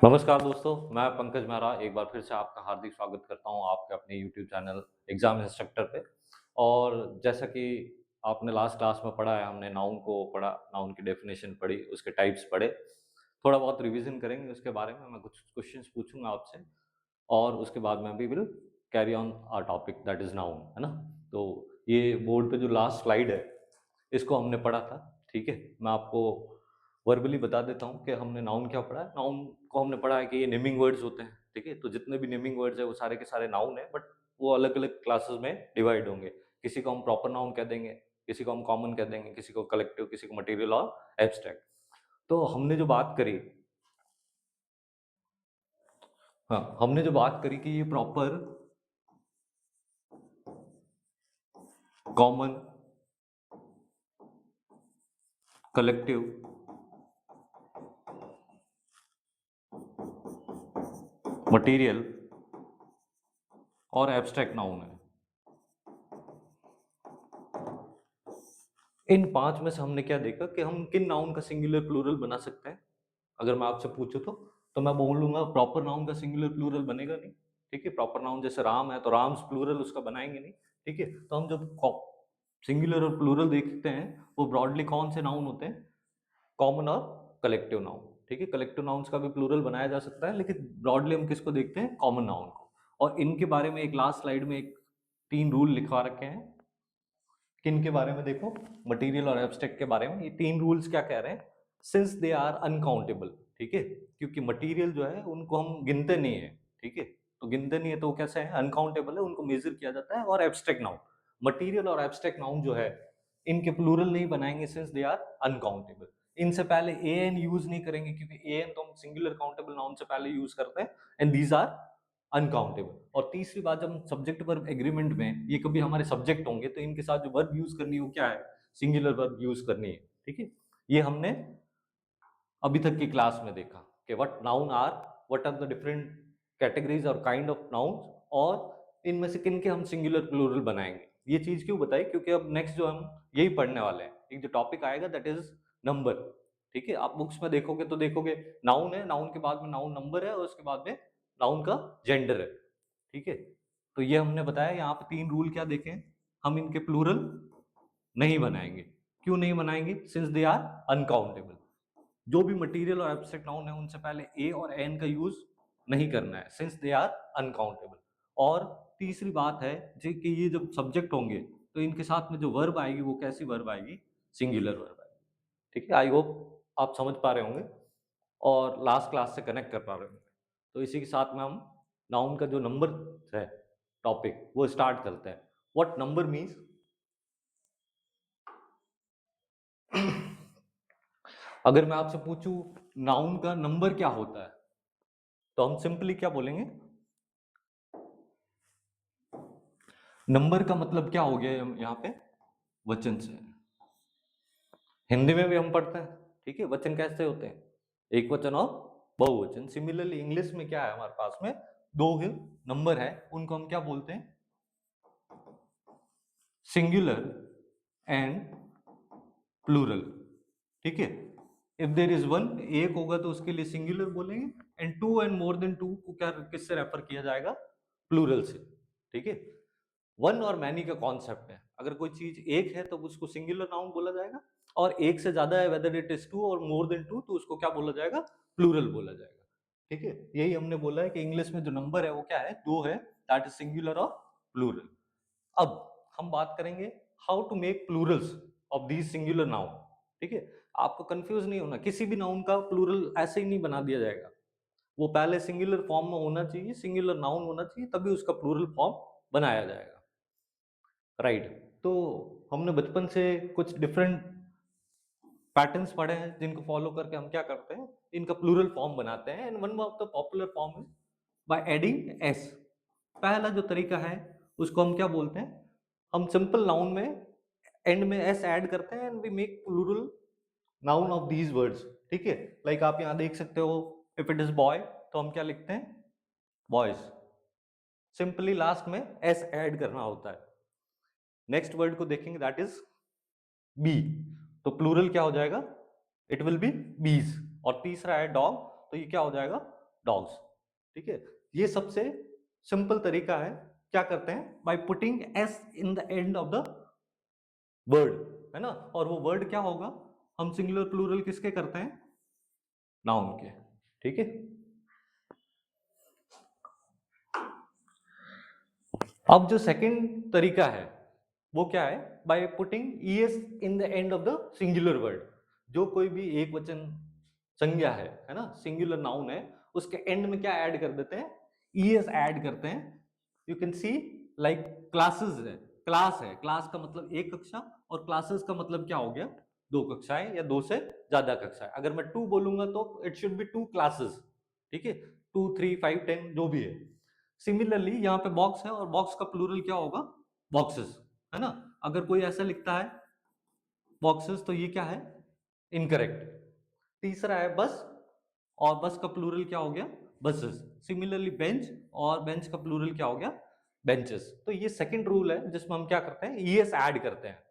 नमस्कार दोस्तों, मैं पंकज मेहरा एक बार फिर से आपका हार्दिक स्वागत करता हूं आपके अपने यूट्यूब चैनल एग्जाम इंस्ट्रक्टर पे। और जैसा कि आपने लास्ट क्लास में पढ़ा है, हमने नाउन को पढ़ा, नाउन की डेफिनेशन पढ़ी, उसके टाइप्स पढ़े, थोड़ा बहुत रिवीजन करेंगे उसके बारे में। मैं कुछ क्वेश्चंस पूछूंगा आपसे और उसके बाद में भी will carry on our topic that is noun, है ना। तो ये बोर्ड पे जो लास्ट स्लाइड है इसको हमने पढ़ा था, ठीक है। मैं आपको वर्बली बता देता हूँ कि हमने नाउन क्या पढ़ा है। नाउन को हमने पढ़ा है कि ये नेमिंग वर्ड्स होते हैं, ठीक है। तो जितने भी नेमिंग वर्ड्स है वो सारे के सारे नाउन है, बट वो अलग अलग क्लासेस में डिवाइड होंगे। किसी को हम प्रॉपर नाउन कह देंगे, किसी को हम कॉमन कह देंगे, किसी को कलेक्टिव, किसी को मटेरियल और एब्स्ट्रैक्ट। तो हमने जो बात करी, हाँ, हमने जो बात करी कि ये प्रॉपर कॉमन, कलेक्टिव, मटेरियल और एब्स्ट्रैक्ट नाउन है। इन पांच में से हमने क्या देखा कि हम किन नाउन का सिंगुलर प्लूरल बना सकते हैं। अगर मैं आपसे पूछूं तो मैं बोलूंगा प्रॉपर नाउन का सिंगुलर प्लूरल बनेगा नहीं, ठीक है। प्रॉपर नाउन जैसे राम है तो राम्स प्लूरल उसका बनाएंगे नहीं, ठीक है। तो हम जब सिंगुलर और प्लूरल देखते हैं वो ब्रॉडली कौन से नाउन होते हैं, कॉमन और कलेक्टिव नाउन, ठीक है। कलेक्टिव नाउन्स का भी प्लूरल बनाया जा सकता है, लेकिन ब्रॉडली हम किसको देखते हैं, कॉमन नाउन को। और इनके बारे में एक लास्ट स्लाइड में एक 3 रूल लिखवा रखे हैं। किन के बारे में देखो, मटेरियल और एब्स्ट्रैक्ट के बारे में। ये 3 रूल्स क्या कह रहे हैं, सिंस दे आर अनकाउंटेबल, ठीक है। क्योंकि मटेरियल जो है उनको हम गिनते नहीं है, ठीक है। तो गिनते नहीं है तो वो कैसे है, अनकाउंटेबल है, उनको मेजर किया जाता है। और एब्स्ट्रैक्ट नाउन, मटेरियल और एब्स्ट्रैक्ट नाउन जो है इनके प्लूरल नहीं बनाएंगे सिंस दे आर अनकाउंटेबल। इनसे पहले ए एन यूज नहीं करेंगे, क्योंकि ए एन तो हम सिंगुलर काउंटेबल नाउन से पहले यूज करते हैं, एंड दीज आर अनकाउंटेबल। और तीसरी बात, जब हम सब्जेक्ट वर्ब एग्रीमेंट में ये कभी हमारे सब्जेक्ट होंगे तो इनके साथ जो वर्ब यूज करनी है वो क्या है, सिंगुलर वर्ब यूज करनी है, ठीक है। ये हमने अभी तक की क्लास में देखा कि what noun are, what are the different categories और काइंड ऑफ नाउन्स, और इनमें से किन के हम सिंगुलर प्लूरल बनाएंगे। ये चीज क्यों बताई, क्योंकि अब नेक्स्ट जो हम यही पढ़ने वाले हैं, एक जो टॉपिक आएगा दैट इज नंबर, ठीक है। आप बुक्स में देखोगे तो देखोगे नाउन है, नाउन के बाद में नाउन नंबर है, और उसके बाद में नाउन का जेंडर है, ठीक है। तो ये हमने बताया, यहाँ पे 3 रूल क्या देखें, हम इनके प्लूरल नहीं बनाएंगे। क्यों नहीं बनाएंगे, सिंस दे आर अनकाउंटेबल। जो भी मटेरियल और एब्स्ट्रैक्ट नाउन है उनसे पहले ए और एन का यूज नहीं करना है, सिंस दे आर अनकाउंटेबल। और तीसरी बात है कि ये जब सब्जेक्ट होंगे तो इनके साथ में जो वर्ब आएगी वो कैसी वर्ब आएगी, सिंगुलर वर्ब आएगी, ठीक है। आई होप आप समझ पा रहे होंगे और लास्ट क्लास से कनेक्ट कर पा रहे होंगे। तो इसी के साथ में हम नाउन का जो नंबर है टॉपिक वो स्टार्ट करते हैं। व्हाट नंबर मीन्स, अगर मैं आपसे पूछूं नाउन का नंबर क्या होता है, तो हम सिंपली क्या बोलेंगे, नंबर का मतलब क्या हो गया यहाँ पे, वचन से। हिंदी में भी हम पढ़ते हैं, ठीक है, वचन कैसे होते हैं, एक वचन और बहुवचन। सिमिलरली इंग्लिश में क्या है, हमारे पास में 2 ही नंबर है, उनको हम क्या बोलते हैं, सिंगुलर एंड प्लूरल, ठीक है। इफ देर इज वन, एक होगा तो उसके लिए सिंगुलर बोलेंगे, and two and more than two को क्या किससे रेफर किया जाएगा, प्लूरल से, ठीक है। वन और मैनी का कॉन्सेप्ट है, अगर कोई चीज एक है तो उसको सिंगुलर नाउन बोला जाएगा, और एक से ज्यादा है, वेदर इट इज टू और मोर देन टू, तो उसको क्या बोला जाएगा, प्लूरल बोला जाएगा, ठीक है। यही हमने बोला है कि इंग्लिश में जो नंबर है वो क्या है, 2 है, दैट इज सिंगुलर और प्लूरल। अब हम बात करेंगे how to make plurals of these singular noun, ठीक है। आपको कंफ्यूज नहीं होना, किसी भी नाउन का प्लूरल ऐसे ही नहीं बना दिया जाएगा, वो पहले सिंगुलर फॉर्म में होना चाहिए, सिंगुलर नाउन होना चाहिए, तभी उसका प्लूरल फॉर्म बनाया जाएगा, राइट। तो हमने बचपन से कुछ डिफरेंट पैटर्न्स पढ़े हैं जिनको फॉलो करके हम क्या करते हैं, इनका प्लूरल फॉर्म बनाते हैं। And one of the popular form is by adding S. पहला जो तरीका है उसको हम क्या बोलते हैं, हम सिंपल नाउन में एंड में एस ऐड करते हैं, and we make plural noun of these words, ठीक है। लाइक आप यहाँ देख सकते हो, इफ इट इज बॉय तो हम क्या लिखते हैं, बॉयज, सिंपली लास्ट में एस ऐड करना होता है। नेक्स्ट वर्ड को देखेंगे दैट इज बी, तो प्लूरल क्या हो जाएगा, इट विल बी बीज। और तीसरा है डॉग, तो ये क्या हो जाएगा, डॉग्स। ठीक है, ये सबसे सिंपल तरीका है। क्या करते हैं, bye putting S in the end of the word, है ना। और वो वर्ड क्या होगा, हम सिंगुलर प्लूरल किसके करते हैं, नाउन के। ठीक है, अब जो सेकंड तरीका है वो क्या है, by putting E S in the end of the singular word. जो कोई भी एक वचन संज्ञा है ना, सिंगुलर नाउन है, उसके एंड में क्या ऐड कर देते हैं, ईएस ऐड करते हैं। You can see like classes है, क्लास है, क्लास का मतलब एक कक्षा, और क्लासेस का मतलब क्या हो गया, दो कक्षाएं या दो से ज्यादा कक्षाएं। अगर मैं 2 बोलूंगा तो इट शुड बी 2 क्लासेस। ठीक है, 2 3 5 10 जो भी है। सिमिलरली यहाँ पे बॉक्स है, और बॉक्स का प्लूरल क्या होगा, बॉक्सेस, है ना। अगर कोई ऐसा लिखता है बॉक्सेस तो ये क्या है, इनकरेक्ट। तीसरा है बस, और बस का प्लूरल क्या हो गया, बसेस। सिमिलरली बेंच, और बेंच का प्लूरल क्या हो गया, बेंचेस। तो ये सेकंड रूल है जिसमें हम क्या करते हैं, ईएस ऐड करते हैं।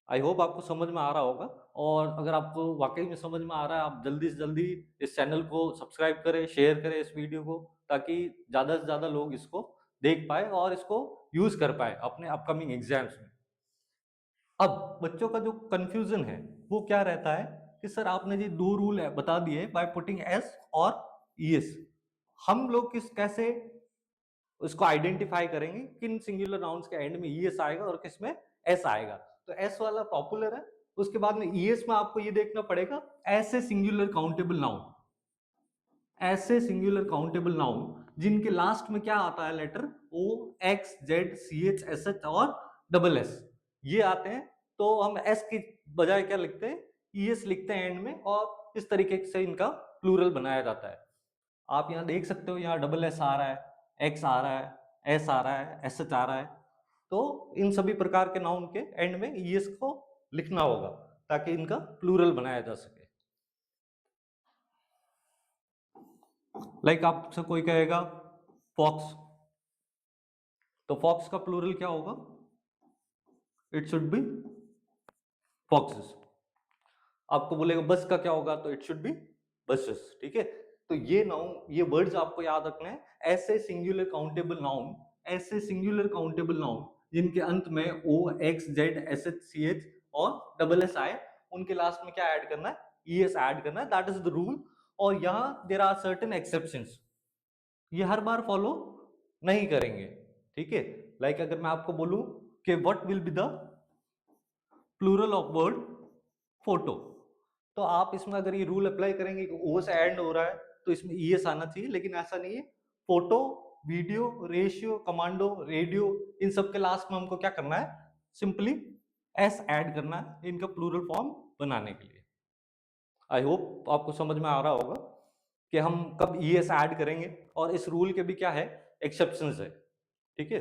आई होप आपको समझ में आ रहा होगा, और अगर आपको वाकई में समझ में आ रहा है, आप जल्दी से जल्दी इस चैनल को सब्सक्राइब करें, शेयर करें इस वीडियो को, ताकि ज़्यादा से ज़्यादा लोग इसको देख पाए और इसको यूज कर पाए अपने अपकमिंग एग्जाम्स में। अब बच्चों का जो कंफ्यूजन है वो क्या रहता है कि सर आपने ये 2 रूल है बता दिए, बाय पुटिंग एस और ईएस, हम लोग किस कैसे उसको आइडेंटिफाई करेंगे किन सिंगुलर नाउन्स के एंड में ईएस आएगा और किस में एस आएगा। तो एस वाला पॉपुलर है, उसके बाद में ईएस में आपको ये देखना पड़ेगा ऐसे सिंगुलर काउंटेबल नाउन, ऐसे सिंगुलर काउंटेबल नाउन जिनके लास्ट में क्या आता है letter, O X Z C H S H और डबल एस, ये आते हैं। तो हम एस की बजाय क्या लिखते हैं, ईएस लिखते हैं एंड में, और इस तरीके से इनका प्लूरल बनाया जाता है। आप यहाँ देख सकते हो, यहाँ डबल एस आ रहा है, एक्स आ रहा है, एस आ रहा है, एस एच आ रहा है। तो इन सभी प्रकार के नाउन के एंड में ईएस को लिखना होगा ताकि इनका प्लूरल बनाया जा सके। लाइक आपसे कोई कहेगा फॉक्स, तो फॉक्स का प्लूरल क्या होगा, इट शुड बी फॉक्सेस। आपको बोलेगा बस का क्या होगा, तो इट शुड बी बसेस। ठीक है, तो ये नाउन, ये वर्ड्स आपको याद रखना है, ऐसे सिंगुलर काउंटेबल नाउन, ऐसे सिंगुलर काउंटेबल नाउन जिनके अंत में O X Z S H C H और डबल एस आए, उनके लास्ट में क्या ऐड करना है, ईएस ऐड करना है, दैट इज द रूल। और यहाँ देयर आर सर्टेन एक्सेप्शंस, ये हर बार फॉलो नहीं करेंगे। ठीक है, लाइक अगर मैं आपको बोलूं कि what will be the plural of word photo, तो आप इसमें अगर ये रूल अप्लाई करेंगे कि ओ से एंड हो रहा है तो इसमें ईएस आना चाहिए, लेकिन ऐसा नहीं है। Photo, video, ratio, commando, radio, इन सब के लास्ट में हमको क्या करना है, सिंपली एस ऐड करना है इनका प्लूरल फॉर्म बनाने के लिए। आई होप आपको समझ में आ रहा होगा कि हम कब ईएस ऐड करेंगे, और इस रूल के भी क्या है, एक्सेप्शंस है। ठीक है,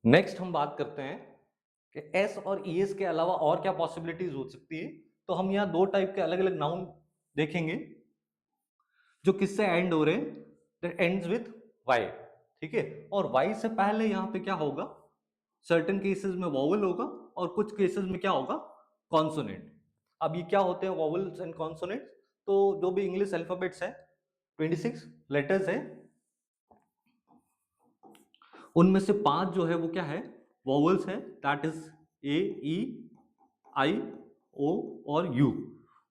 नेक्स्ट हम बात करते हैं कि एस और ईएस के अलावा और क्या पॉसिबिलिटीज हो सकती है। तो हम यहाँ 2 टाइप के अलग अलग नाउन देखेंगे जो किससे एंड हो रहे हैं, दैट एंड्स विथ वाई। ठीक है, और वाई से पहले यहाँ पे क्या होगा, सर्टेन केसेस में वॉवल होगा, और कुछ केसेस में क्या होगा, कॉन्सोनेंट। अब ये क्या होते हैं वॉवल्स एंड कॉन्सोनेंट, तो जो भी इंग्लिश अल्फाबेट्स है 26 लेटर्स है, उनमें से 5 जो है वो क्या है, वॉवल्स है, that is a E I ओ और यू,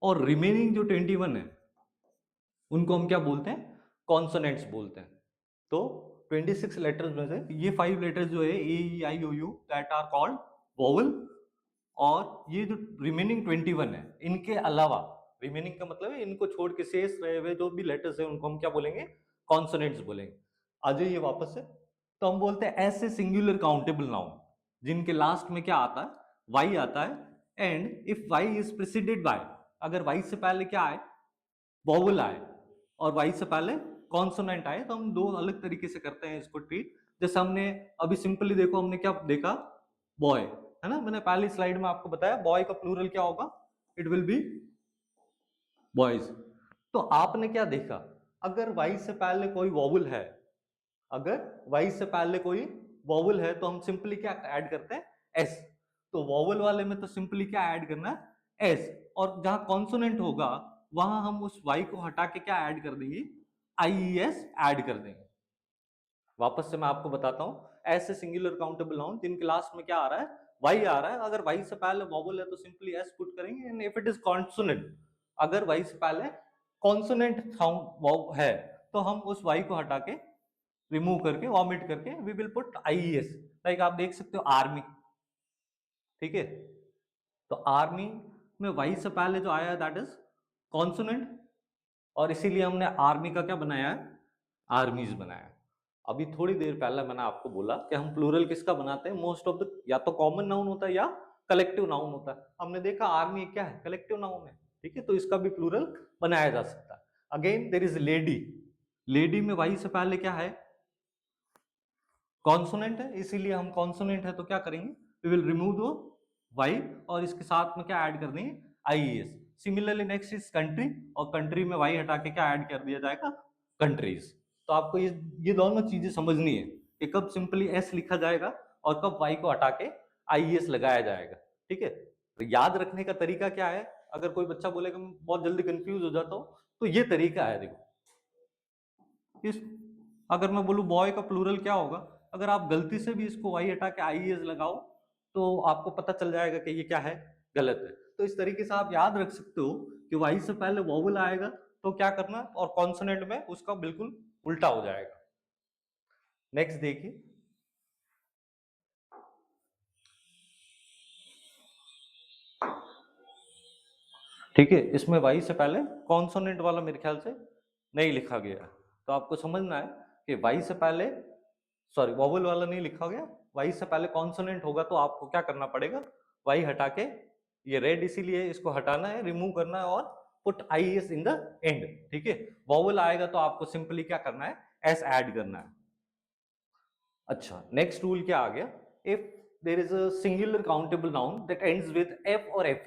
और रिमेनिंग जो 21 है उनको हम क्या बोलते हैं, कॉन्सोनेंट्स बोलते हैं। तो 26 लेटर्स में से ये 5 लेटर्स जो है A E I O U that are called vowel, और ये जो रिमेनिंग 21 है इनके अलावा, रिमेनिंग का मतलब है इनको छोड़ के शेष रहे हुए जो भी लेटर्स है उनको हम क्या बोलेंगे, कॉन्सोनेंट्स बोलेंगे। आ जाइए वापस से, तो हम बोलते हैं ऐसे सिंगुलर काउंटेबल नाउन जिनके लास्ट में क्या आता है, वाई आता है, and if Y is preceded by, अगर वाई से पहले क्या आए, वोवल आए, और वाई से पहले कॉन्सोनेंट आए, तो हम 2 अलग तरीके से करते हैं इसको ट्रीट। जैसे हमने अभी सिंपली देखो, हमने क्या देखा, बॉय, है ना, मैंने पहली स्लाइड में आपको बताया बॉय का प्लूरल क्या होगा, इट विल बी बॉयज। तो आपने क्या देखा, अगर वाई से पहले कोई वोवल है, अगर वाई से पहले कोई वोवल है तो हम सिंपली क्या ऐड करते हैं, एस। तो वोवल वाले में तो सिंपली क्या ऐड करना है, एस, और जहां कॉन्सोनेंट होगा वहां हम उस y को हटा के क्या ऐड कर देंगे, IES ऐड कर देंगे। वापस से मैं आपको बताता हूँ, ऐसे सिंगुलर काउंटेबल नाउन जिनके लास्ट में क्या आ रहा है, y आ रहा है, अगर y से पहले वॉवल है तो सिंपली s पुट करेंगे, and if it is consonant, अगर y से पहले कॉन्सोनेंट साउंड है तो हम उस y को हटा के रिमूव करके वॉमिट करके we will put IES। Like आप देख सकते हो आर्मी, ठीक है, तो आर्मी में y से पहले जो आया है दैट इज कॉन्सोनेंट, और इसीलिए हमने आर्मी का क्या बनाया है, आर्मीज बनाया है। अभी थोड़ी देर पहले मैंने आपको बोला कि हम प्लूरल किसका बनाते हैं, मोस्ट ऑफ द या तो कॉमन नाउन होता है या कलेक्टिव नाउन होता है। हमने देखा आर्मी क्या है, कलेक्टिव नाउन है, ठीक है, तो इसका भी प्लूरल बनाया जा सकता है। Again there is lady, lady में वाई से पहले क्या है, कॉन्सोनेंट है, इसीलिए हम कॉन्सोनेंट है तो क्या करेंगे, वी विल रिमूव दो वाई और इसके साथ में क्या ऐड कर देंगे, IES। Similarly next is country, और कंट्री में वाई हटा के क्या ऐड कर दिया जाएगा, कंट्रीज। तो आपको ये दोनों चीजें समझनी है कि कब सिंपली एस लिखा जाएगा और कब वाई को हटा के IES लगाया जाएगा, ठीक है। तो याद रखने का तरीका क्या है, अगर कोई बच्चा बोलेगा मैं बहुत जल्दी कंफ्यूज हो जाता हूँ, तो ये तरीका है। देखो इस, अगर मैं बोलूं बॉय का प्लूरल क्या होगा, अगर आप गलती से भी इसको वाई हटा के IES लगाओ तो आपको पता चल जाएगा कि ये क्या है, गलत है। तो इस तरीके से आप याद रख सकते हो कि वाई से पहले वॉवल आएगा तो क्या करना, और कॉन्सोनेंट में उसका बिल्कुल उल्टा हो जाएगा। नेक्स्ट देखिए, ठीक है, इसमें वाई से पहले कॉन्सोनेंट वाला मेरे ख्याल से नहीं लिखा गया, तो आपको समझना है कि वाई से पहले, सॉरी वॉवल वाला नहीं लिखा गया, वाई से पहले कॉन्सोनेंट होगा तो आपको क्या करना पड़ेगा, वाई हटा के, ये रेड इसीलिए इसको हटाना है, रिमूव करना है, और put IES in the and, ठीक है। वॉवल आएगा तो आपको सिंपली क्या करना है, एस ऐड करना है। अच्छा, नेक्स्ट रूल क्या आ गया, if there is a singular countable noun that ends with F और एफ,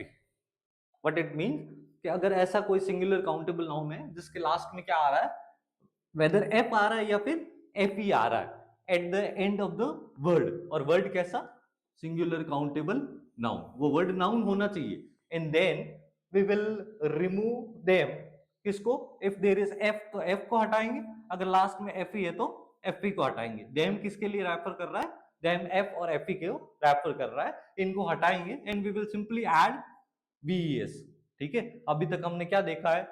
व्हाट इट मीन, कि अगर ऐसा कोई सिंगुलर काउंटेबल नाउन है जिसके लास्ट में क्या आ रहा है, वेदर एफ आ रहा है या फिर एफ ई आ रहा है at the end of the word, और वर्ड कैसा, सिंगुलर काउंटेबल नाउन, वो वर्ड नाउन होना चाहिए, and then we will remove them, किसको, इफ देयर इज एफ तो एफ को हटाएंगे, अगर लास्ट में एफ ई है तो एफ ई को हटाएंगे। देम किसके लिए रेफर कर रहा है, देम एफ और एफ ई को रेफर कर रहा है, इनको हटाएंगे and we will simply add VES, ठीक है। अभी तक हमने क्या देखा है,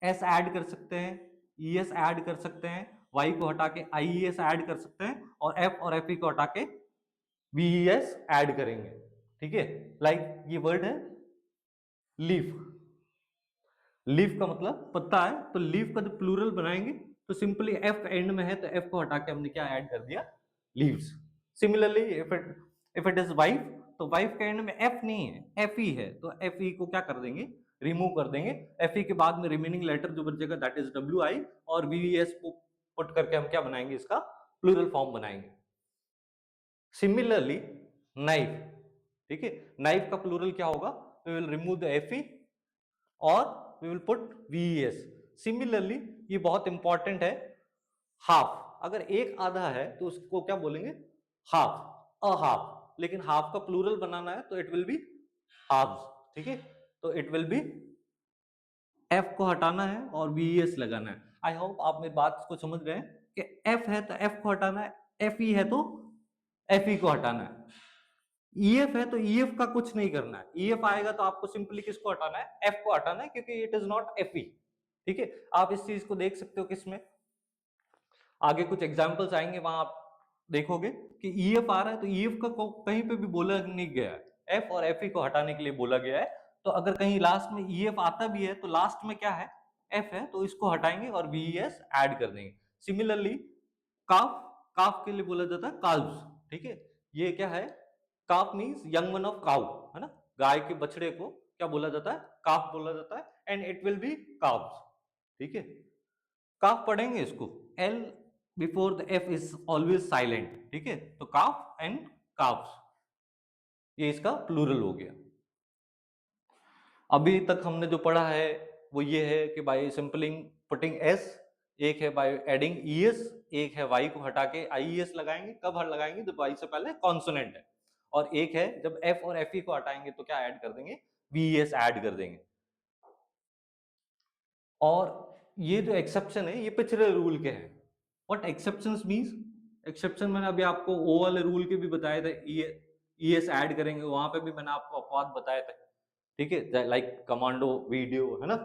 S ऐड कर सकते हैं, ES ऐड कर सकते हैं, Y को हटा के IES ऐड कर सकते हैं, और F और FE को हटा के VES ऐड करेंगे, ठीक है। लाइक ये वर्ड है लीफ, लीफ का मतलब पत्ता है, तो लीफ का जब प्लूरल बनाएंगे तो सिंपली F एंड में है तो F को हटा के हमने क्या ऐड कर दिया, leaves. Similarly if it is wife, तो वाइफ के एंड में F नहीं है, FE है, तो FE को क्या कर देंगे, रिमूव कर देंगे। FE के बाद में रिमेनिंग लेटर जो बचेगा दैट इज WI, और VES को पुट करके हम क्या बनाएंगे, इसका प्लूरल फॉर्म बनाएंगे। सिमिलरली नाइफ, ठीक है, नाइफ का प्लूरल क्या होगा, we will remove the FE और we will put VES। Similarly ये बहुत इंपॉर्टेंट है, हाफ, अगर एक आधा है तो उसको क्या बोलेंगे, हाफ, अ हाफ, लेकिन हाफ का प्लूरल बनाना है तो इट विल बी हाफ्स, ठीक है। तो इट विल बी, एफ को हटाना है और VES लगाना है। आई होप आप मेरी बात को समझ रहे हैं कि एफ है तो एफ को हटाना है, FE है तो FE को हटाना है, EF है तो EF का कुछ नहीं करना है, EF आएगा तो आपको सिंपली किसको हटाना है, F को हटाना है, क्योंकि इट इज नॉट FE, ठीक है। आप इस चीज को देख सकते हो किसमें, आगे कुछ एग्जांपल्स आएंगे वहां आप देखोगे कि EF आ रहा है तो EF का कहीं पे भी बोला नहीं गया है, F और FE को हटाने के लिए बोला गया है। तो अगर कहीं लास्ट में EF आता भी है तो लास्ट में क्या है, F है, तो इसको हटाएंगे और VES ऐड कर देंगे। सिमिलरली काफ, काफ के लिए बोला जाता है काल्व्स, ठीक है, ये क्या है, calf means young one of cow, है ना, गाय के बछड़े को क्या बोला जाता है, काफ बोला जाता है, and it will be calves, ठीक है। काफ पढ़ेंगे इसको, L before the F is always silent, ठीक है, तो काफ एंड काफ्स, ये इसका प्लूरल हो गया। अभी तक हमने जो पढ़ा है वो ये है कि बाय सिंपलिंग पुटिंग S, एक है बाय एडिंग ES, एक है Y को हटा के IES लगाएंगे, कब हर लगाएंगे जब Y से पहले कॉन्सोनेंट है, और एक है जब F और FE को हटाएंगे तो क्या ऐड कर देंगे, VES ऐड कर देंगे। और ये जो एक्सेप्शन है ये पिछले रूल के हैं। What exceptions means? एक्सेप्शन मैंने अभी आपको ओ वाले रूल के भी बताए थे, ईएस ऐड करेंगे, वहां पे भी मैंने आपको अपवाद बताए थे, ठीक है, लाइक कमांडो वीडियो, है ना।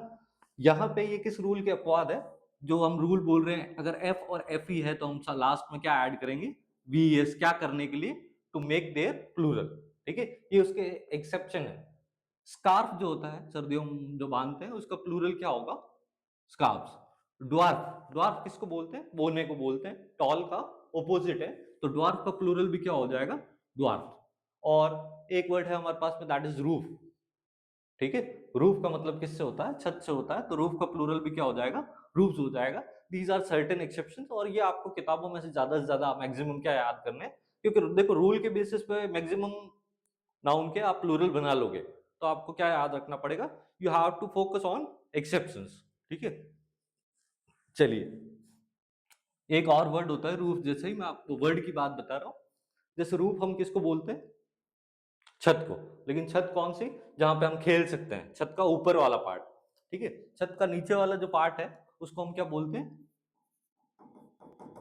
यहाँ पे ये किस रूल के अपवाद है? जो हम रूल बोल रहे हैं, अगर एफ और एफ ई है तो हम लास्ट में क्या ऐड करेंगे? वी एस, क्या करने के लिए? टू मेक देयर प्लूरल, ठीक है, ये उसके एक्सेप्शन है। स्कार्फ जो होता है सर्दियों में जो बांधते हैं, उसका प्लूरल क्या होगा? स्कार्फ्स। ड्वार्फ, ड्वार्फ किसको बोलते हैं? बोने को बोलते हैं, टॉल का ऑपोजिट है, तो ड्वार्फ का प्लूरल भी क्या हो जाएगा? ड्वार्फ। और एक वर्ड है हमारे पास में, दैट इज रूफ, ठीक है। रूफ का मतलब किससे होता है? छत से होता है, तो रूफ का प्लूरल भी क्या हो जाएगा? रूफ्स हो जाएगा। दीज आर सर्टेन एक्सेप्शंस, और ये आपको किताबों में से ज्यादा मैक्सिमम क्या याद करने हैं, क्योंकि देखो रूल के बेसिस पे मैक्सिमम नाउन के आप प्लूरल बना लोगे, तो आपको क्या याद रखना पड़ेगा? You have to focus on exceptions, ठीक है। चलिए, एक और वर्ड होता है रूफ, जैसे ही मैं आपको वर्ड की बात बता रहा हूं, जैसे रूफ हम किसको बोलते हैं? छत को। लेकिन छत कौन सी? जहां पे हम खेल सकते हैं, छत का ऊपर वाला पार्ट, ठीक है। छत का नीचे वाला जो पार्ट है उसको हम क्या बोलते हैं?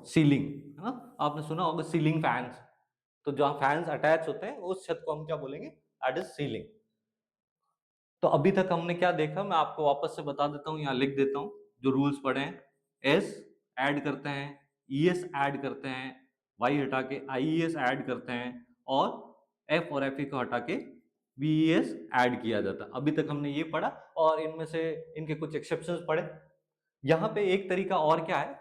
सीलिंग, है ना। आपने सुना होगा सीलिंग फैंस, तो जहां फैंस अटैच होते हैं उस छत को हम क्या बोलेंगे? That is ceiling. तो अभी तक हमने क्या देखा, मैं आपको वापस से बता देता हूँ, यहाँ लिख देता हूँ जो रूल्स पढ़े हैं। एस ऐड करते हैं, ईएस ऐड करते हैं, वाई हटा के आईईएस ऐड करते हैं, और एफ और एफ को हटा के वीईएस ऐड किया जाता है। अभी तक हमने ये पढ़ा, और इनमें से इनके कुछ एक्सेप्शंस पढ़े। यहाँ पे एक तरीका और क्या है,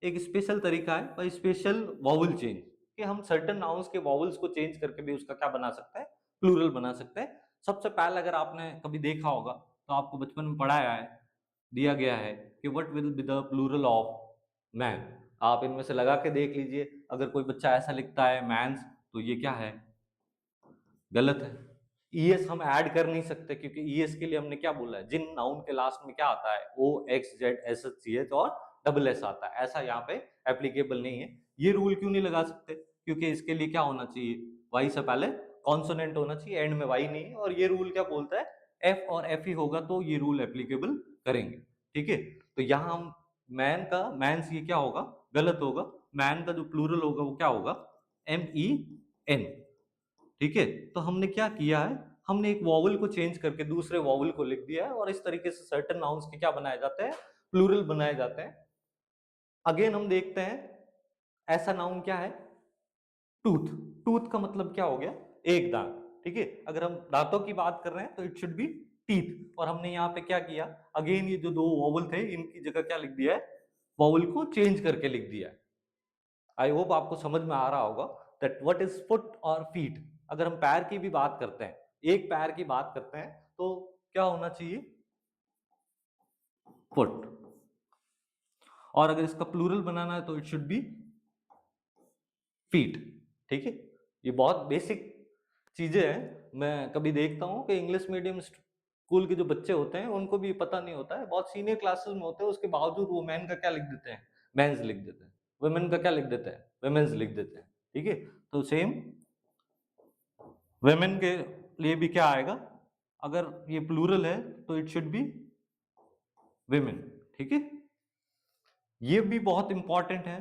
एक स्पेशल तरीका है, पर स्पेशल वॉवल चेंज, कि हम सर्टेन नाउन्स के वॉवल्स को चेंज करके भी उसका क्या बना सकते हैं? प्लूरल बना सकते हैं। सबसे पहले अगर आपने कभी देखा होगा तो आपको बचपन में पढ़ाया है, दिया गया है कि what will be the plural of man. आप इनमें से लगा के देख लीजिए, अगर कोई बच्चा ऐसा लिखता है मैंस, तो ये क्या है? गलत है। ईएस हम ऐड कर नहीं सकते, क्योंकि ईएस के लिए हमने क्या बोला है? जिन नाउन के लास्ट में क्या आता है? O X Z S H C H और डबल एस आता है, ऐसा यहाँ पे एप्लीकेबल नहीं है। ये रूल क्यों नहीं लगा सकते? क्योंकि इसके लिए क्या होना चाहिए? वाई से पहले कॉन्सोनेंट होना चाहिए, एंड में वाई नहीं है। और ये रूल क्या बोलता है? एफ और एफ ही होगा तो ये रूल एप्लीकेबल करेंगे, ठीक है। तो यहाँ हम मैन का, मैंस, ये क्या होगा? गलत होगा। मैन का जो प्लूरल होगा वो क्या होगा? एम ई एन, ठीक है। तो हमने क्या किया है? हमने एक वॉवल को चेंज करके दूसरे वॉवल को लिख दिया है, और इस तरीके से सर्टेन नाउन्स के क्या बनाए जाते हैं? प्लूरल बनाए जाते हैं। अगेन हम देखते हैं, ऐसा नाउन क्या है? टूथ। टूथ का मतलब क्या हो गया? एक दांत, ठीक है। अगर हम दांतों की बात कर रहे हैं तो इट शुड बी टीथ, और हमने यहाँ पे क्या किया? अगेन ये जो दो वॉवल थे इनकी जगह क्या लिख दिया है? वॉवल को चेंज करके लिख दिया है। आई होप आपको समझ में आ रहा होगा दैट व्हाट इज फुट और फीट। अगर हम पैर की भी बात करते हैं, एक पैर की बात करते हैं, तो क्या होना चाहिए? फुट। और अगर इसका प्लूरल बनाना है तो इट शुड बी फीट, ठीक है। ये बहुत बेसिक चीजें हैं। मैं कभी देखता हूँ कि इंग्लिश मीडियम स्कूल के जो बच्चे होते हैं उनको भी पता नहीं होता है, बहुत सीनियर क्लासेस में होते हैं, उसके बावजूद वो मैन का क्या लिख देते हैं? मेंस लिख देते हैं। वुमेन का क्या लिख देते हैं? वुमेन्स लिख देते हैं, ठीक है। तो सेम वेमेन के लिए भी क्या आएगा? अगर ये प्लूरल है तो इट शुड बी विमेन, ठीक है। ये भी बहुत इंपॉर्टेंट है,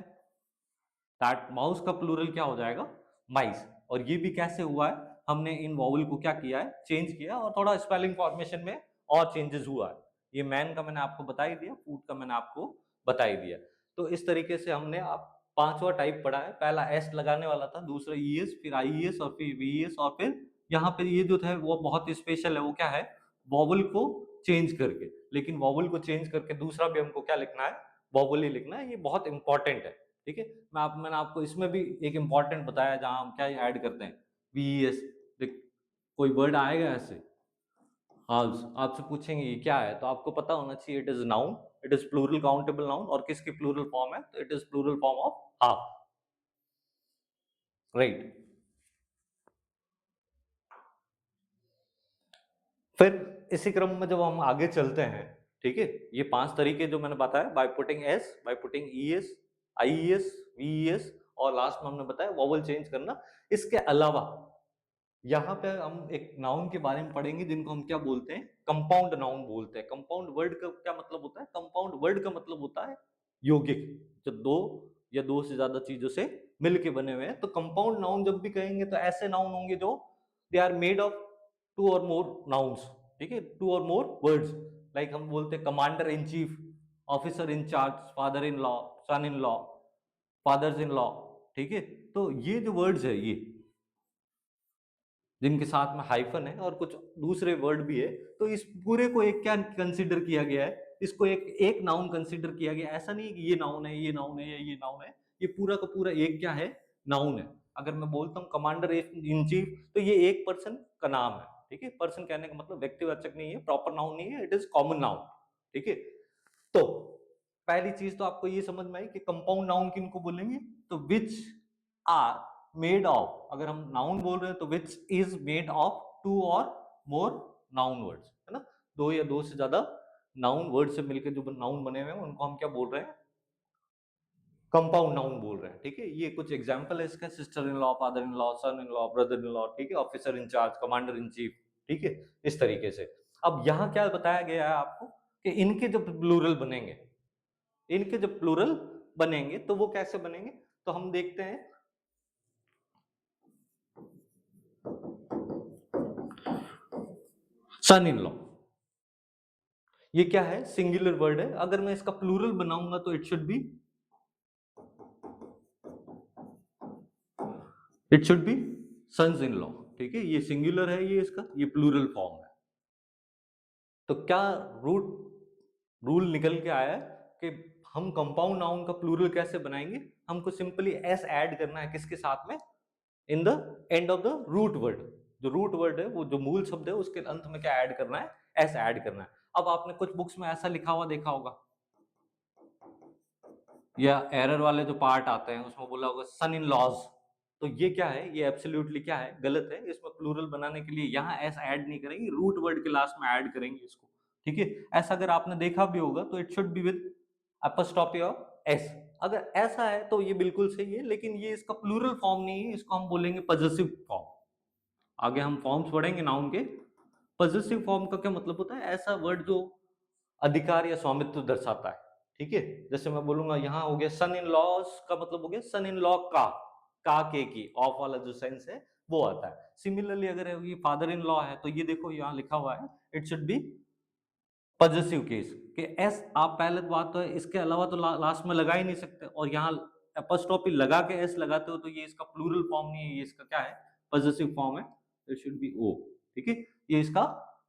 दैट माउस का प्लूरल क्या हो जाएगा? माइस। और ये भी कैसे हुआ है? हमने इन वॉवल को क्या किया है? चेंज किया, और थोड़ा स्पेलिंग फॉर्मेशन में और चेंजेस हुआ है। ये मैन का मैंने आपको बता ही दिया, फूड का मैंने आपको बता ही दिया। तो इस तरीके से हमने आप पांचवा टाइप पढ़ा है। पहला एस लगाने वाला था, दूसरा ईएस, फिर आईईएस, और फिर वीएस, और फिर यहाँ पे ये जो था वो बहुत स्पेशल है। वो क्या है? वॉवल को चेंज करके। लेकिन वॉवल को चेंज करके दूसरा भी हमको क्या लिखना है? वॉवल ही लिखना है। ये बहुत इंपॉर्टेंट है, ठीक है। मैंने आपको इसमें भी एक इंपॉर्टेंट बताया जहां हम क्या ऐड करते हैं? वीएस। कोई वर्ड आएगा ऐसे, हाँ, आपसे पूछेंगे ये क्या है, तो आपको पता होना चाहिए it is noun, it is plural countable noun. और किसकी प्लूरल फॉर्म है? तो it is plural form of half, right. फिर इसी क्रम में जब हम आगे चलते हैं, ठीक है, ये पांच तरीके जो मैंने बताया, by putting S, by putting ES, IES, VES, और लास्ट में हमने बताया वॉवल चेंज करना। इसके अलावा यहाँ पे हम एक नाउन के बारे में पढ़ेंगे जिनको हम क्या बोलते हैं, कंपाउंड नाउन बोलते हैं। कंपाउंड वर्ड का क्या मतलब होता है? कंपाउंड वर्ड का मतलब होता है यौगिक, जो दो या दो से ज्यादा चीजों से मिलके बने हुए हैं। तो कंपाउंड नाउन जब भी कहेंगे तो ऐसे नाउन होंगे जो they are made of two और मोर नाउन्स, ठीक है, टू और मोर वर्ड्स। लाइक हम बोलते हैं commander in chief, officer in charge, father in law, son in law, fathers in law, ठीक है। तो ये जो वर्ड्स है, ये जिनके साथ में हाइफन है और कुछ दूसरे वर्ड भी है, तो इस पूरे को एक क्या कंसीडर किया गया है? इसको एक एक नाउन कंसीडर किया गया। ऐसा नहीं कि ये नाउन है, ये नाउन है या ये नाउन है, ये पूरा का पूरा एक क्या है? नाउन है। अगर मैं बोलता हूँ कमांडर इन चीफ, तो ये एक पर्सन का नाम है, ठीक है। पर्सन कहने का मतलब व्यक्तिवाचक नहीं है, प्रॉपर नाउन नहीं है, इट इज कॉमन नाउन, ठीक है। तो पहली चीज तो आपको ये समझ में आई कि कंपाउंड नाउन किनको बोलेंगे, तो विच आर मेड ऑफ, अगर हम नाउन बोल रहे हैं तो which is made of two और मोर नाउन वर्ड्स, है ना। दो या दो से ज्यादा नाउन वर्ड से मिलकर जो नाउन बने हुए हैं उनको हम क्या बोल रहे हैं? कंपाउंड नाउन बोल रहे हैं, ठीक है। ये कुछ एग्जांपल है इसका, sister in law, father in law, son in law, brother in law, ठीक है, officer in charge, commander in chief, ठीक है, इस तरीके से। अब यहाँ क्या बताया गया है आपको कि इनके जब प्लूरल बनेंगे, इनके जब प्लूरल बनेंगे तो वो कैसे बनेंगे? तो हम देखते हैं, सन इन लॉ, ये क्या है? सिंगुलर वर्ड है। अगर मैं इसका प्लूरल बनाऊंगा तो it should be sons in law, ठीक है। ये सिंगुलर है, ये इसका ये प्लूरल फॉर्म है। तो क्या रूट रूल निकल के आया है कि हम कंपाउंड नाउन का प्लूरल कैसे बनाएंगे? हमको सिंपली एस ऐड करना है, किसके साथ में? In the end of the root word. जो रूट वर्ड है, वो जो मूल शब्द है, उसके अंत में क्या ऐड करना है? एस ऐड करना है। अब आपने कुछ बुक्स में ऐसा लिखा हुआ देखा होगा, या एरर वाले जो पार्ट आते हैं उसमें बोला होगा सन इन लॉज। तो ये क्या है? ये एब्सोल्युटली क्या है? गलत है। इसमें प्लूरल बनाने के लिए यहाँ एस ऐड नहीं करेंगे, रूट वर्ड के लास्ट में ऐड करेंगे इसको, ठीक है। ऐसा अगर आपने देखा भी होगा तो it should be with apostrophe of S. अगर ऐसा है तो ये बिल्कुल सही है, लेकिन ये इसका प्लूरल फॉर्म नहीं है, इसको हम बोलेंगे पॉजेसिव फॉर्म। आगे हम फॉर्म्स पढ़ेंगे नाउन के। पॉजेसिव फॉर्म का क्या मतलब होता है? ऐसा वर्ड जो अधिकार या स्वामित्व दर्शाता है, ठीक है। जैसे मैं बोलूंगा यहाँ हो गया सन इन लॉज, का मतलब हो गया सन इन लॉ का के की ऑफ वाला जो सेंस है वो आता है। सिमिलरली अगर ये फादर इन लॉ है तो ये देखो यहाँ लिखा हुआ है it should B possessive case, कि एस आप पहले बात तो है, इसके अलावा तो लास्ट में लगा ही नहीं सकते, और यहाँ एपोस्ट्रोफी लगा के एस लगाते हो तो ये इसका प्लूरल फॉर्म नहीं है, ये इसका क्या है? पॉजेसिव फॉर्म है। इट शुड बी ओ, ठीक है। ये इसका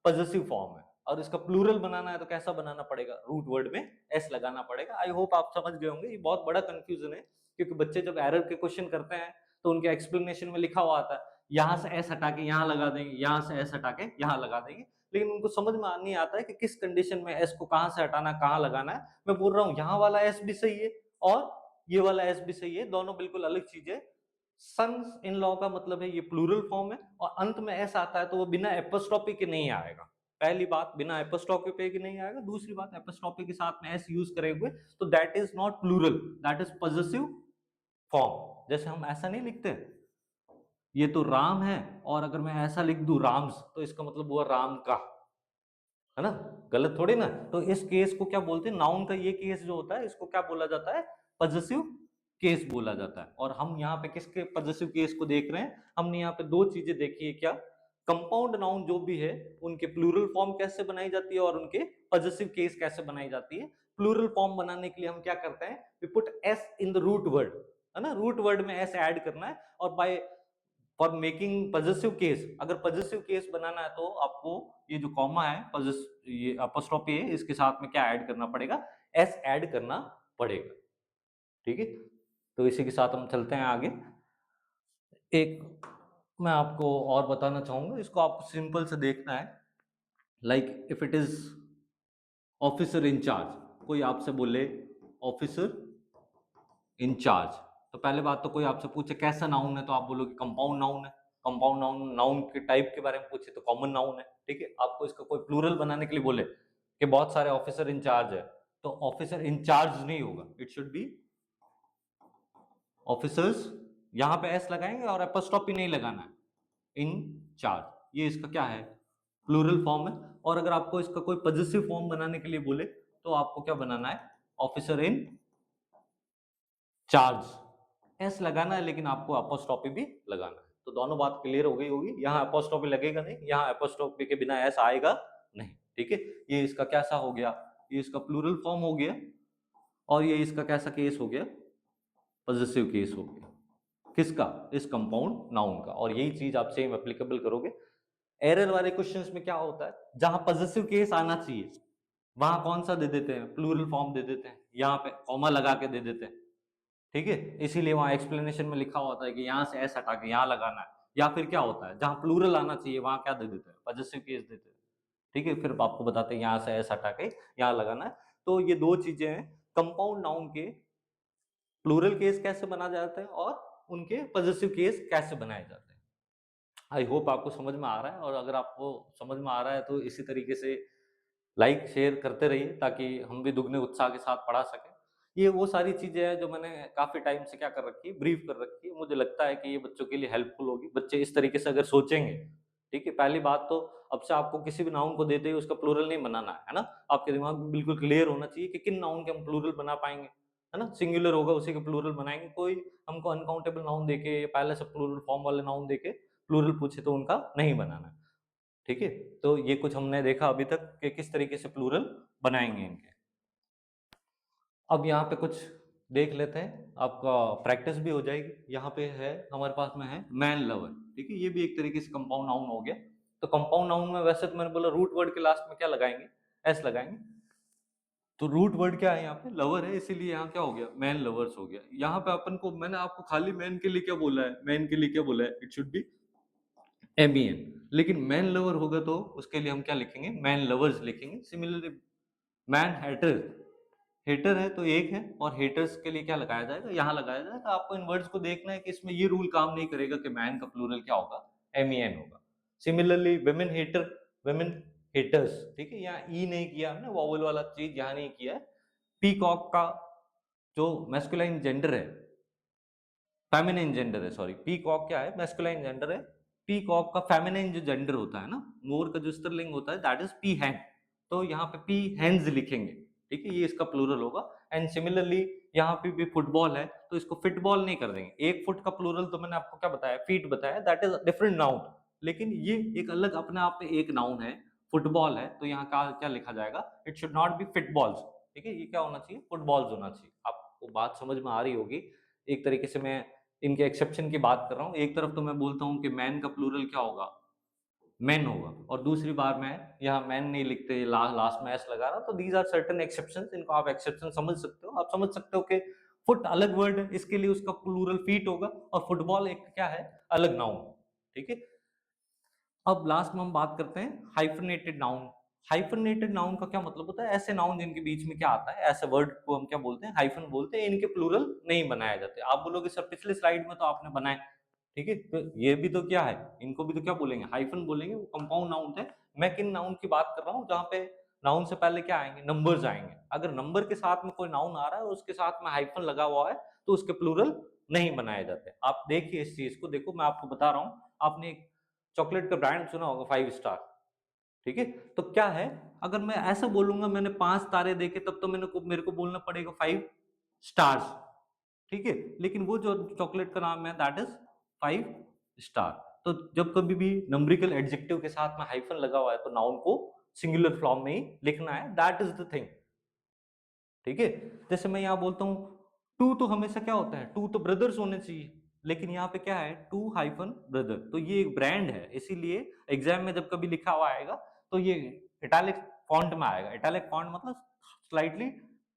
पॉजेसिव फॉर्म है, और इसका प्लूरल बनाना है तो कैसा बनाना पड़ेगा? रूट वर्ड में एस लगाना पड़ेगा। आई होप आप समझ गए होंगे। ये बहुत बड़ा कंफ्यूजन है, क्योंकि बच्चे जब एरर के क्वेश्चन करते हैं तो उनके एक्सप्लेनेशन में लिखा हुआ आता है यहाँ से एस हटा के यहाँ लगा देंगे, यहाँ से एस हटा के यहाँ लगा देंगे, लेकिन उनको समझ में नहीं आता है कि किस कंडीशन में एस को कहां से हटाना, कहां लगाना है। मैं बोल रहा हूं यहाँ वाला एस भी सही है और ये वाला एस भी सही है, दोनों बिल्कुल अलग चीज है। सन्स इन लॉ का मतलब है ये प्लूरल फॉर्म है, और अंत में एस आता है तो वो बिना एपोस्ट्रोफी के नहीं आएगा। पहली बात, बिना एपोस्ट्रोफी पे के नहीं आएगा। दूसरी बात, एपोस्ट्रोफी के साथ में एस यूज करे हुए तो that is not plural, that is possessive form. जैसे हम ऐसा नहीं लिखते, ये तो राम है, और अगर मैं ऐसा लिख दूं राम्स, तो इसका मतलब हुआ राम का, है ना। गलत थोड़ी ना। तो इस केस को क्या बोलते हैं? नाउन का ये केस जो होता है इसको क्या बोला जाता है? पॉजेसिव केस बोला जाता है। और हम यहाँ पे किसके पॉजेसिव केस को देख रहे हैं? हमने यहाँ पे दो चीजें देखी है। क्या? कंपाउंड नाउन जो भी है उनके प्लूरल फॉर्म कैसे बनाई जाती है और उनके पॉजेसिव केस कैसे बनाई जाती है। प्लूरल फॉर्म बनाने के लिए हम क्या करते हैं? We put S in the root word, है ना। रूट वर्ड में एस ऐड करना है, और by for making possessive case, अगर पॉजेसिव केस बनाना है तो आपको ये जो कॉमा है, ये अपॉस्ट्रोफी है, इसके साथ में क्या ऐड करना पड़ेगा? एस ऐड करना पड़ेगा, ठीक है। तो इसी के साथ हम चलते हैं आगे। एक मैं आपको और बताना चाहूंगा, इसको आपको सिंपल से देखना है। Like if it is officer in charge, कोई आपसे बोले ऑफिसर इंचार्ज, तो पहले बात तो कोई आपसे पूछे कैसा नाउन है तो आप बोलोगे कंपाउंड नाउन है। कंपाउंड नाउन, नाउन के टाइप के बारे में पूछे तो कॉमन नाउन है, ठीक है। आपको इसका कोई प्लूरल बनाने के लिए बोले कि बहुत सारे ऑफिसर इंचार्ज है, तो ऑफिसर इंचार्ज नहीं होगा, इट शुड बी ऑफिसर्स। यहां पे एस लगाएंगे और एपोस्ट्रोफी नहीं लगाना है, इन चार्ज, ये इसका क्या है, प्लूरल फॉर्म है। और अगर आपको इसका कोई पॉजिटिव फॉर्म बनाने के लिए बोले तो आपको क्या बनाना है, ऑफिसर इन चार्ज, एस लगाना है, लेकिन आपको अपोस्ट्रोफी भी लगाना है। तो दोनों बात क्लियर हो गई होगी, यहाँ अपोस्ट्रोफी लगेगा नहीं, यहाँ अपोस्ट्रोफी के बिना एस आएगा नहीं, ठीक है। ये इसका कैसा हो गया, ये इसका प्लूरल फॉर्म हो गया, और ये इसका कैसा केस हो गया, पॉजिटिव केस हो गया, किसका, इस कंपाउंड नाउन का। और यही चीज आप सेम एप्लीकेबल करोगे एरर वाले क्वेश्चंस में। क्या होता है, जहां पॉजिटिव केस आना चाहिए वहां कौन सा दे देते हैं, प्लूरल फॉर्म दे देते हैं, यहाँ पे कॉमा लगा के दे देते हैं, ठीक है। इसीलिए वहां एक्सप्लेनेशन में लिखा होता है कि यहाँ से एस हटा के यहाँ लगाना है। या फिर क्या होता है, जहां प्लूरल आना चाहिए वहां क्या दे देते हैं, पॉजिटिव केस देते हैं, ठीक है। फिर आपको बताते हैं यहाँ से एस हटा के यहाँ लगाना है। तो ये दो चीजें हैं, कंपाउंड नाउन के प्लूरल केस कैसे बना जाते हैं और उनके पॉजिटिव केस कैसे बनाए जाते हैं। आई होप आपको समझ में आ रहा है, और अगर आपको समझ में आ रहा है तो इसी तरीके से लाइक शेयर करते रहिए ताकि हम भी दुगने उत्साह के साथ पढ़ा सकें। ये वो सारी चीजें हैं जो मैंने काफी टाइम से क्या कर रखी है, ब्रीफ कर रखी है। मुझे लगता है कि ये बच्चों के लिए हेल्पफुल होगी, बच्चे इस तरीके से अगर सोचेंगे, ठीक है। पहली बात तो अब से आपको किसी भी नाउन को देते ही उसका प्लूरल नहीं बनाना है ना। आपके दिमाग में बिल्कुल क्लियर होना चाहिए कि किन नाउन के हम प्लूरल बना पाएंगे, है ना। सिंगुलर होगा उसी के प्लूरल बनाएंगे। कोई हमको अनकाउंटेबल नाउन देके, पहले से प्लूरल फॉर्म वाले नाउन देके प्लूरल पूछे तो उनका नहीं बनाना है, ठीक है। तो ये कुछ हमने देखा अभी तक कि किस तरीके से प्लूरल बनाएंगे इनके। अब यहाँ पे कुछ देख लेते हैं, आपका प्रैक्टिस भी हो जाएगी। यहाँ पे है हमारे पास में है मैन लवर, ठीक है। ये भी एक तरीके से कंपाउंड नाउन हो गया। तो कंपाउंड नाउन में वैसे तो मैंने बोला रूट वर्ड के लास्ट में क्या लगाएंगे, एस लगाएंगे। तो रूट वर्ड क्या है यहाँ पे, लवर है, इसीलिए यहाँ क्या हो गया, मैन लवर्स हो गया। यहाँ पे अपन को, मैंने आपको खाली मैन के लिए क्या बोला है, मैन के लिए क्या बोला है, इट शुड बी MEN। लेकिन मैन लवर होगा तो उसके लिए हम क्या लिखेंगे, मैन लवर्स लिखेंगे। सिमिलरली मैन हेटर, हेटर है तो एक है, और हेटर्स के लिए क्या लगाया जाएगा, यहाँ लगाया जाएगा। आपको इन वर्ड्स को देखना है कि इसमें ये रूल काम नहीं करेगा कि मैन का प्लूरल क्या होगा, MEN होगा। Similarly women hater, women haters, ठीक है। यहाँ ई नहीं किया हमने, वॉवल वाला चीज यहाँ नहीं किया है। पीकॉक का जो मैस्कुलाइन जेंडर है, फेमिनिन जेंडर है, सॉरी, पीकॉक क्या है, मैस्कुलाइन जेंडर है। पीकॉक का फेमिनिन जो जेंडर होता है ना, मोर का जो स्त्रीलिंग होता है, दैट इज पी हैन। तो यहाँ पे पी हैंस लिखेंगे, ठीक है, ये इसका प्लूरल होगा। एंड सिमिलरली यहाँ पे भी फुटबॉल है तो इसको फिटबॉल नहीं कर देंगे। एक फुट का प्लूरल तो मैंने आपको क्या बताया, फीट बताया, दैट इज डिफरेंट नाउन। लेकिन ये एक अलग अपने आप में एक नाउन है, फुटबॉल है, तो यहाँ का क्या लिखा जाएगा, इट शुड नॉट बी फिटबॉल्स, ठीक है। ये क्या होना चाहिए, फुटबॉल्स होना चाहिए। आपको बात समझ में आ रही होगी। एक तरीके से मैं इनके एक्सेप्शन की बात कर रहा हूँ। एक तरफ तो मैं बोलता हूँ कि मैन का प्लूरल क्या होगा, मैन होगा, और दूसरी बार मैं यहाँ मैन नहीं लिखते, लास्ट में एस लगा रहा। तो दीज आर सर्टेन एक्सेप्शंस, इनको आप एक्सेप्शन समझ सकते हो। आप समझ सकते हो कि फुट अलग वर्ड है, इसके लिए उसका प्लूरल फीट होगा, और फुटबॉल एक क्या है, अलग नाउन, ठीक है। अब लास्ट में हम बात करते हैं हाइफनेटेड नाउन। हाइफनेटेड नाउन का क्या मतलब होता है, ऐसे नाउन जिनके बीच में क्या आता है, ऐसे वर्ड को हम क्या बोलते हैं, हाइफन बोलते हैं। इनके प्लूरल नहीं बनाए जाते। आप बोलोगे सर पिछले स्लाइड में तो आपने बनाए, ठीक है। तो ये भी तो क्या है, इनको भी तो क्या बोलेंगे, हाइफन बोलेंगे। वो कंपाउंड नाउन थे। मैं किन नाउन की बात कर रहा हूँ, जहाँ पे नाउन से पहले क्या आएंगे, नंबर्स आएंगे। अगर नंबर के साथ में कोई नाउन आ रहा है और उसके साथ में हाइफन लगा हुआ है तो उसके प्लूरल नहीं बनाए जाते। आप देखिए इस चीज को, देखो मैं आपको बता रहा हूँ। आपने एक चॉकलेट का ब्रांड सुना होगा, 5 स्टार, ठीक है। तो क्या है, अगर मैं ऐसा बोलूंगा मैंने 5 तारे देखे, तब तो मेरे को बोलना पड़ेगा 5 स्टार्स, ठीक है। लेकिन वो जो चॉकलेट का नाम है दैट इज 5 स्टार। तो जब कभी भी नंबरिकल एडजेक्टिव के साथ में हाइफन लगा हुआ है तो नाउन को सिंगुलर फॉर्म में ही लिखना है, दैट इज द थिंग, ठीक है। जैसे मैं यहाँ बोलता हूँ टू, तो हमेशा क्या होता है, टू तो ब्रदर्स होने चाहिए, लेकिन यहाँ पे क्या है, टू हाइफन ब्रदर। तो ये एक ब्रांड है, इसीलिए एग्जाम में जब कभी लिखा हुआ आएगा तो ये इटैलिक फॉन्ट में आएगा। इटैलिक फॉन्ट मतलब स्लाइटली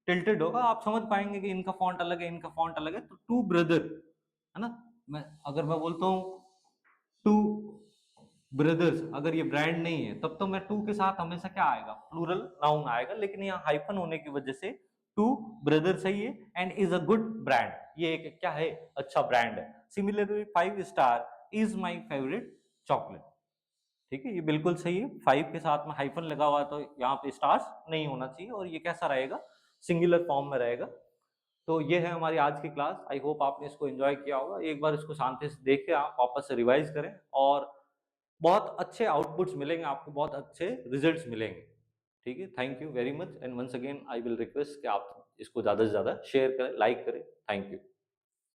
टिल्टेड होगा, आप समझ पाएंगे कि इनका फॉन्ट अलग है, इनका फॉन्ट अलग है। तो टू ब्रदर, है ना। अगर मैं बोलता हूँ टू ब्रदर्स, अगर ये ब्रांड नहीं है तब तो मैं टू के साथ हमेशा क्या आएगा, प्लूरल नाउन आएगा। लेकिन यहाँ हाइफन होने की वजह से टू ब्रदर सही है, and is a good brand, ये एक क्या है, अच्छा ब्रांड है। Similarly 5 star is my favourite chocolate, ठीक है, ये बिल्कुल सही है। 5 के साथ में हाइफन लगा हुआ है तो यहाँ पे स्टार्स नहीं होना चाहिए, और ये कैसा रहेगा, सिंगुलर फॉर्म में रहेगा। तो ये है हमारी आज की क्लास। आई होप आपने इसको एंजॉय किया होगा। एक बार इसको शांति से देखें, आप वापस से रिवाइज करें, और बहुत अच्छे आउटपुट्स मिलेंगे आपको, बहुत अच्छे रिजल्ट्स मिलेंगे। ठीक है? Thank you very much and once again I will request कि आप इसको ज़्यादा से ज़्यादा शेयर करें, लाइक करें। Thank you.